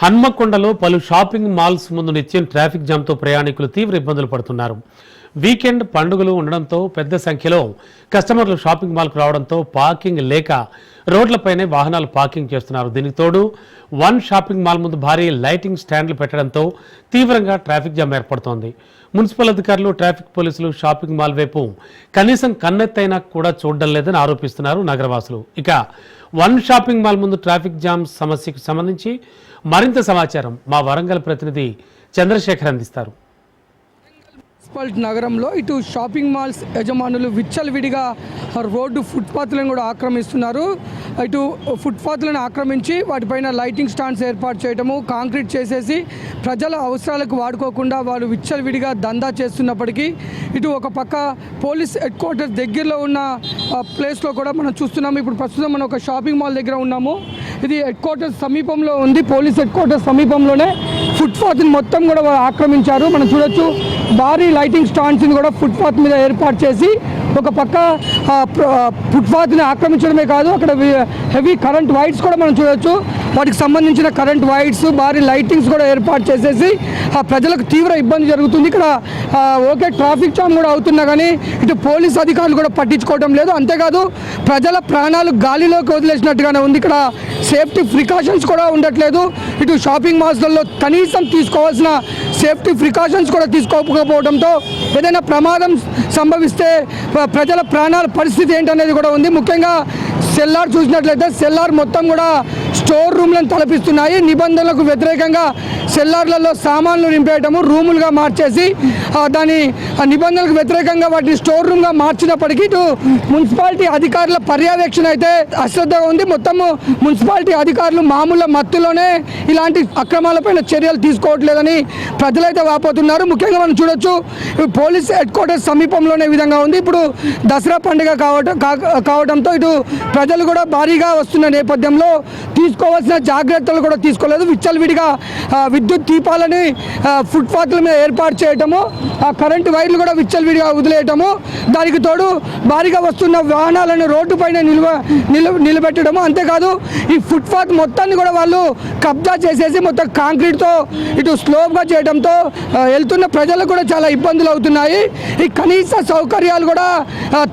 హన్మకొండలో పలు shopping malls ముందు నిత్యం ట్రాఫిక్ జామ్తో ప్రయాణికులు తీవ్ర ఇబ్బందులు పడుతున్నారు. వీకెండ్ పండుగలు ఉండడంతో పెద్ద సంఖ్యలో కస్టమర్లు షాపింగ్ మాల్కు రావడంతో పార్కింగ్ లేక రోడ్లపైనే వాహనాలు పార్కింగ్ చేస్తున్నారు. దీనికి తోడు వన్ షాపింగ్ మాల్ ముందు భారీ లైటింగ్ స్టాండ్లు పెట్టడంతో తీవ్రంగా ట్రాఫిక్ జామ్ ఏర్పడుతోంది. మున్సిపల్ అధికారులు, ట్రాఫిక్ పోలీసులు షాపింగ్ మాల్ వైపు కనీసం కన్నెత్తైనా కూడా చూడడం లేదని ఆరోపిస్తున్నారు నగరవాసులు. ఇక వన్ షాపింగ్ మాల్ ముందు ట్రాఫిక్ జామ్ సమస్యకు సంబంధించి మరింత సమాచారం మా వరంగల్ ప్రతినిధి చంద్రశేఖర్ అందిస్తారు. మున్సిపల్ నగరంలో ఇటు షాపింగ్ మాల్స్ యజమానులు విచ్చలవిడిగా రోడ్డు ఫుట్పాత్లను కూడా ఆక్రమిస్తున్నారు. ఇటు ఫుట్పాత్లను ఆక్రమించి వాటిపైన లైటింగ్ స్టాండ్స్ ఏర్పాటు చేయడము, కాంక్రీట్ చేసేసి ప్రజల అవసరాలకు వాడుకోకుండా వాళ్ళు విచ్చలవిడిగా దందా చేస్తున్నప్పటికీ ఇటు ఒక పక్క పోలీస్ హెడ్ క్వార్టర్స్ దగ్గరలో ఉన్న ప్లేస్లో కూడా మనం చూస్తున్నాము. ఇప్పుడు ప్రస్తుతం మనం ఒక షాపింగ్ మాల్ దగ్గర ఉన్నాము. ఇది హెడ్ క్వార్టర్స్ సమీపంలో ఉంది. పోలీస్ హెడ్ క్వార్టర్స్ సమీపంలోనే ఫుట్పాత్ని మొత్తం కూడా ఆక్రమించారు. మనం చూడొచ్చు, భారీ లైటింగ్ స్టాండ్స్ని కూడా ఫుట్పాత్ మీద ఏర్పాటు చేసి ఒక పక్క ఫుట్పాత్ని ఆక్రమించడమే కాదు, అక్కడ హెవీ కరెంట్ వైర్స్ కూడా మనం చూడొచ్చు. వాటికి సంబంధించిన కరెంట్ వైర్స్, భారీ లైటింగ్స్ కూడా ఏర్పాటు చేసేసి ప్రజలకు తీవ్ర ఇబ్బంది జరుగుతుంది. ఇక్కడ ఓకే ట్రాఫిక్ జామ్ కూడా అవుతున్నా కానీ ఇటు పోలీస్ అధికారులు కూడా పట్టించుకోవడం లేదు. అంతేకాదు ప్రజల ప్రాణాలు గాలిలోకి వదిలేసినట్టుగానే ఉంది. ఇక్కడ సేఫ్టీ ప్రికాషన్స్ కూడా ఉండట్లేదు. ఇటు షాపింగ్ మాల్స్లలో కనీసం తీసుకోవాల్సిన సేఫ్టీ ప్రికాషన్స్ కూడా తీసుకోకపోవడంతో ఏదైనా ప్రమాదం సంభవిస్తే ప్రజల ప్రాణాల పరిస్థితి ఏంటనేది కూడా ఉంది. ముఖ్యంగా సెల్లార్ చూసినట్లయితే సెల్లార్ మొత్తం కూడా స్టోర్ రూమ్లను తలపిస్తున్నాయి. నిబంధనలకు వ్యతిరేకంగా సెల్లార్లలో సామాన్లు నింపేయటము, రూములుగా మార్చేసి దాని నిబంధనలకు వ్యతిరేకంగా వాటిని స్టోర్ రూమ్గా మార్చినప్పటికీ ఇటు మున్సిపాలిటీ అధికారుల పర్యవేక్షణ అయితే అశ్రద్ధగా ఉంది. మొత్తము మున్సిపాలిటీ అధికారులు మామూలు మత్తులోనే ఇలాంటి అక్రమాలపైన చర్యలు తీసుకోవట్లేదని ప్రజలైతే వాపోతున్నారు. ముఖ్యంగా మనం చూడొచ్చు, పోలీస్ హెడ్ క్వార్టర్స్ సమీపంలోనే విధంగా ఉంది. ఇప్పుడు దసరా పండుగ కావడంతో ఇటు ప్రజలు కూడా భారీగా వస్తున్న నేపథ్యంలో తీసుకోవాల్సిన జాగ్రత్తలు కూడా తీసుకోలేదు. విచ్చలవిడిగా విద్యుత్ దీపాలని ఫుట్పాత్ల మీద ఏర్పాటు చేయటము, కరెంటు వైర్లు కూడా విచ్చలవిడిగా వదిలేయటము, దానికి తోడు భారీగా వస్తున్న వాహనాలను రోడ్డు పైన నిలబెట్టడము. అంతేకాదు ఈ ఫుట్పాత్ మొత్తాన్ని కూడా వాళ్ళు కబ్జా చేసేసి మొత్తం కాంక్రీట్తో ఇటు స్లోప్గా చేయడంతో వెళ్తున్న ప్రజలకు కూడా చాలా ఇబ్బందులు అవుతున్నాయి. ఈ కనీస సౌకర్యాలు కూడా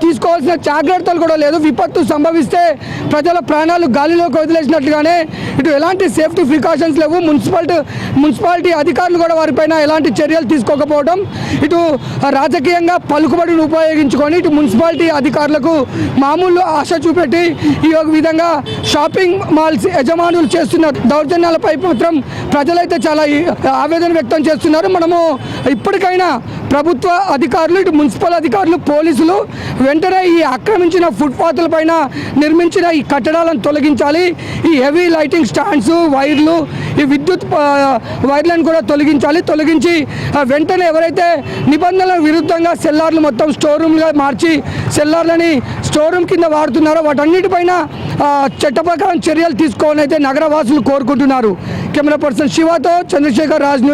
తీసుకోవాల్సిన జాగ్రత్తలు కూడా లేదు. విపత్తు సంభవిస్తే ప్రజల ప్రాణాలు గాలిలోకి వదిలేసినట్లుగానే ఇటు ఎలాంటి సేఫ్టీ ప్రికాషన్స్ లేవు. మున్సిపాలిటీ అధికారులు కూడా వారిపైన ఎలాంటి చర్యలు తీసుకోకపోవడం, ఇటు రాజకీయంగా పలుకుబడిని ఉపయోగించుకొని ఇటు మున్సిపాలిటీ అధికారులకు మామూలు ఆశ చూపెట్టి ఈ విధంగా షాపింగ్ మాల్స్ యజమానులు చేస్తున్న దౌర్జన్యాలపై మాత్రం ప్రజలైతే చాలా ఆవేదన వ్యక్తం చేస్తున్నారు. మనము ఇప్పటికైనా ప్రభుత్వ అధికారులు, ఇటు మున్సిపల్ అధికారులు, పోలీసులు వెంటనే ఈ ఆక్రమించిన ఫుట్పాత్ల పైన నిర్మించిన ఈ కట్టడాలను తొలగించాలి. ఈ హెవీ లైటింగ్ స్టాండ్స్, వైర్లు, ఈ విద్యుత్ వైర్లను కూడా తొలగించి వెంటనే ఎవరైతే నిబంధనలకు విరుద్ధంగా సెల్లార్లు మొత్తం స్టోర్ రూమ్గా మార్చి సెల్లార్లని స్టోర్ రూమ్ కింద వాడుతున్నారో వాటన్నిటిపైన చట్ట ప్రకారం చర్యలు తీసుకోవాలని అయితే నగరవాసులు కోరుకుంటున్నారు. కెమెరా పర్సన్ శివతో చంద్రశేఖర్ రాజ్.